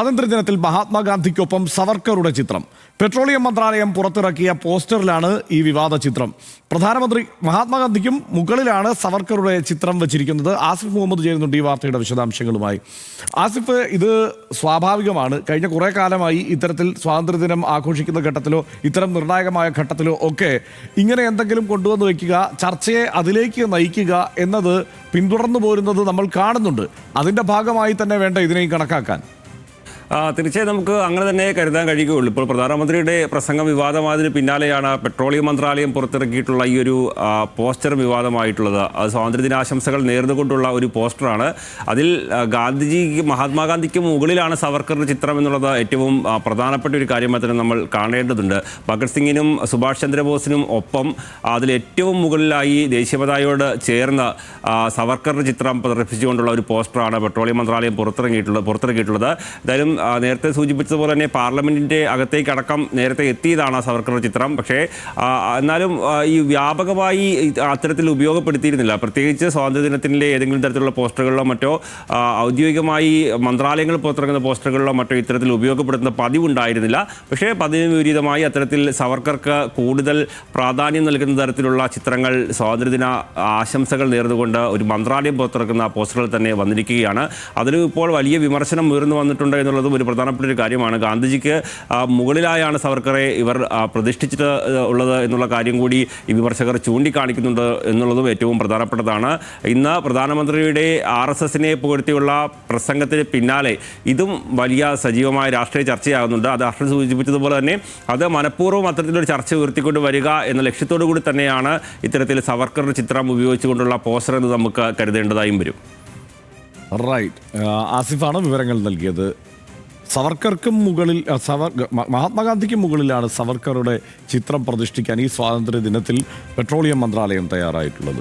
സ്വാതന്ത്ര്യദിനത്തിൽ മഹാത്മാഗാന്ധിക്കൊപ്പം സവർക്കറുടെ ചിത്രം പെട്രോളിയം മന്ത്രാലയം പുറത്തിറക്കിയ പോസ്റ്ററിലാണ് ഈ വിവാദ ചിത്രം. പ്രധാനമന്ത്രി മഹാത്മാഗാന്ധിക്കും മുകളിലാണ് സവർക്കറുടെ ചിത്രം വച്ചിരിക്കുന്നത്. ആസിഫ് മുഹമ്മദ് ചേരുന്നുണ്ട് ഈ വാർത്തയുടെ വിശദാംശങ്ങളുമായി. ആസിഫ്, ഇത് സ്വാഭാവികമാണ്. കഴിഞ്ഞ കുറേ കാലമായി ഇത്തരത്തിൽ സ്വാതന്ത്ര്യദിനം ആഘോഷിക്കുന്ന ഘട്ടത്തിലോ ഇത്തരം നിർണായകമായ ഘട്ടത്തിലോ ഒക്കെ ഇങ്ങനെ എന്തെങ്കിലും കൊണ്ടുവന്ന് വയ്ക്കുക, ചർച്ചയെ അതിലേക്ക് നയിക്കുക എന്നത് പിന്തുടർന്നു പോരുന്നത് നമ്മൾ കാണുന്നുണ്ട്. അതിൻ്റെ ഭാഗമായി തന്നെ വേണ്ട ഇതിനെയും കണക്കാക്കാൻ. തീർച്ചയായും നമുക്ക് അങ്ങനെ തന്നെ കരുതാൻ കഴിയുകയുള്ളൂ. ഇപ്പോൾ പ്രധാനമന്ത്രിയുടെ പ്രസംഗം വിവാദമായതിന് പിന്നാലെയാണ് പെട്രോളിയം മന്ത്രാലയം പുറത്തിറക്കിയിട്ടുള്ള ഈ ഒരു പോസ്റ്റർ വിവാദമായിട്ടുള്ളത്. അത് സ്വാതന്ത്ര്യദിനാശംസകൾ നേർന്നുകൊണ്ടുള്ള ഒരു പോസ്റ്ററാണ്. അതിൽ മഹാത്മാഗാന്ധിക്ക് മുകളിലാണ് സവർക്കറുടെ ചിത്രം എന്നുള്ളത് ഏറ്റവും പ്രധാനപ്പെട്ട ഒരു കാര്യമായി തന്നെ നമ്മൾ കാണേണ്ടതുണ്ട്. ഭഗത് സിംഗിനും സുഭാഷ് ചന്ദ്രബോസിനും ഒപ്പം അതിലേറ്റവും മുകളിലായി ദേശീയപതാകയോട് ചേർന്ന് സവർക്കറുടെ ചിത്രം പ്രദർശിപ്പിച്ചുകൊണ്ടുള്ള ഒരു പോസ്റ്ററാണ് പെട്രോളിയം മന്ത്രാലയം പുറത്തിറക്കിയിട്ടുള്ളത്. എന്തായാലും നേരത്തെ സൂചിപ്പിച്ചതുപോലെ തന്നെ പാർലമെന്റിന്റെ അകത്തേക്കടക്കം നേരത്തെ എത്തിയതാണ് സവർക്കറുടെ ചിത്രം. പക്ഷേ എന്നാലും ഈ വ്യാപകമായി അത്തരത്തിൽ ഉപയോഗപ്പെടുത്തിയിരുന്നില്ല. പ്രത്യേകിച്ച് സ്വാതന്ത്ര്യദിനത്തിൻ്റെ ഏതെങ്കിലും തരത്തിലുള്ള പോസ്റ്ററുകളിലോ മറ്റോ ഔദ്യോഗികമായി മന്ത്രാലയങ്ങൾ പുറത്തിറങ്ങുന്ന പോസ്റ്ററുകളിലോ മറ്റോ ഇത്തരത്തിൽ ഉപയോഗപ്പെടുത്തുന്ന പതിവുണ്ടായിരുന്നില്ല. പക്ഷേ പതിവിന് വിപരീതമായി അത്തരത്തിൽ സവർക്കർക്ക് കൂടുതൽ പ്രാധാന്യം നൽകുന്ന തരത്തിലുള്ള ചിത്രങ്ങൾ സ്വാതന്ത്ര്യദിന ആശംസകൾ നേർന്നുകൊണ്ട് ഒരു മന്ത്രാലയം പുറത്തിറക്കുന്ന പോസ്റ്ററുകൾ തന്നെ വന്നിരിക്കുകയാണ്. അതിലും ഇപ്പോൾ വലിയ വിമർശനം ഉയർന്നു വന്നിട്ടുണ്ട് എന്നുള്ളതും ഒരു പ്രധാനപ്പെട്ട ഒരു കാര്യമാണ്. ഗാന്ധിജിക്ക് മുകളിലായാണ് സവർക്കറെ ഇവർ പ്രതിഷ്ഠിച്ചിട്ട് ഉള്ളത് എന്നുള്ള കാര്യം കൂടി ഈ വിമർശകർ ചൂണ്ടിക്കാണിക്കുന്നുണ്ട് എന്നുള്ളതും ഏറ്റവും പ്രധാനപ്പെട്ടതാണ്. ഇന്ന് പ്രധാനമന്ത്രിയുടെ RSSനെ പുകഴ്ത്തിയുള്ള പ്രസംഗത്തിന് പിന്നാലെ ഇതും വലിയ സജീവമായ രാഷ്ട്രീയ ചർച്ചയാകുന്നുണ്ട്. അത് അർഷൻ സൂചിപ്പിച്ചതുപോലെ തന്നെ അത് മനഃപൂർവ്വം അത്തരത്തിലൊരു ചർച്ച ഉയർത്തിക്കൊണ്ട് വരിക എന്ന ലക്ഷ്യത്തോടു കൂടി തന്നെയാണ് ഇത്തരത്തിൽ സവർക്കറുടെ ചിത്രം ഉപയോഗിച്ചുകൊണ്ടുള്ള പോസ്റ്റർ എന്ന് നമുക്ക് കരുതേണ്ടതായും വരും. റൈറ്റ്, ആസിഫാണ് വിവരങ്ങൾ നൽകിയത്. സവർക്കർക്കും മുകളിൽ മഹാത്മാഗാന്ധിക്കും മുകളിലാണ് സവർക്കറുടെ ചിത്രം പ്രതിഷ്ഠിക്കാൻ ഈ സ്വാതന്ത്ര്യ ദിനത്തിൽ പെട്രോളിയം മന്ത്രാലയം തയ്യാറായിട്ടുള്ളത്.